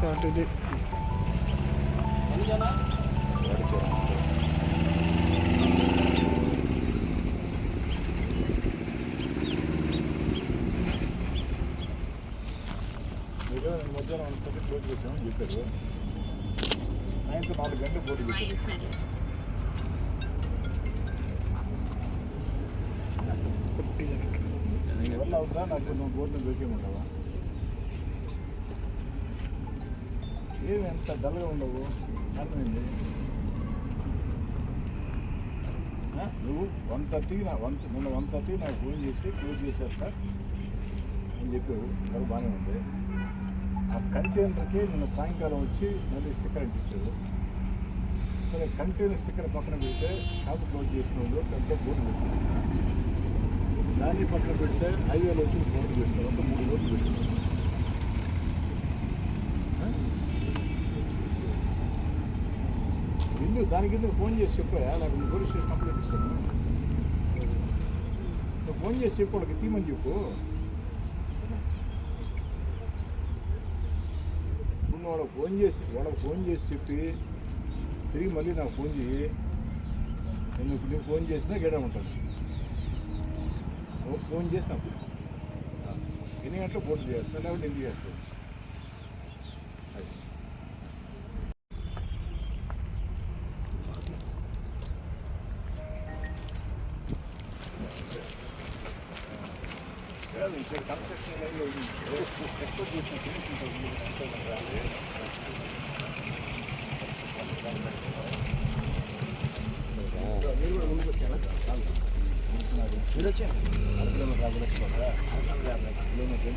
Short ఇది మధ్యాహ్నం అనుకుంటే పోటీ చేసామని చెప్పారు. సాయంత్రం 4 గంటలు పోటీ చేశారు. వల్ల అవుతా నాకు కొంచెం బోర్డుని దొరికేమంటావా? ఏమి ఎంత డల్గా ఉండవు అర్థమైంది. నువ్వు 1:30 నిన్న 1:30 నాకు ఫోన్ చేసి క్లోజ్ చేశారు సార్ అని చెప్పావు. అది బాగానే ఉంది. ఆ కంటైనర్కి నిన్న సాయంకాలం వచ్చి మళ్ళీ స్టిక్కర్ అంటించాడు. సరే కంటైనర్ స్టిక్కర్ పక్కన పెడితే షాప్ క్లోజ్ చేసిన వాళ్ళు పెద్ద బోర్డు పెట్టారు. దాన్ని పక్కన పెడితే హైవేలో వచ్చి బోర్డు పెట్టారు. అంతా 3 బోర్డు పెట్టారు. దానికి ఫోన్ చేసి చెప్పా, లేకపోతే నువ్వు పోలీస్ స్టేషన్ కంప్లైంట్ ఇస్తాను. నువ్వు ఫోన్ చేసి చెప్పు, వాళ్ళకి తీమని చెప్పు. నువ్వు వాళ్ళకి ఫోన్ చేసి చెప్పి తిరిగి మళ్ళీ నాకు ఫోన్ చేయి. నేను ఇప్పుడు నీకు ఫోన్ చేసినా గేడా ఉంటాను. నువ్వు ఫోన్ చేసి నాకు ఎన్ని గంటలు పోటీ చేస్తాను, లేకపోతే ఎందుకు చేస్తాను. కన్స్ట్రక్షన్ లైన్లో ఎక్కువ చూసిన మీరు కూడా ముందుకు వచ్చారా? మీరు వచ్చారు 4 కిలోమీటర్ 50 లక్షలు 50 కిలోమీటర్